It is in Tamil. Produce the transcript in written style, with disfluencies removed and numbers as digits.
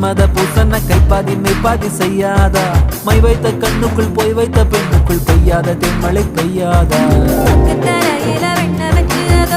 மன்மத பூசன கைப்பாதி மெய்ப்பாதி செய்யாதா மை வைத்த கண்ணுக்குள் போய் வைத்த பெண்ணுக்குள் பெய்யாத தென்மழை பெய்யாதா தரையில வெண்ண வச்சு அத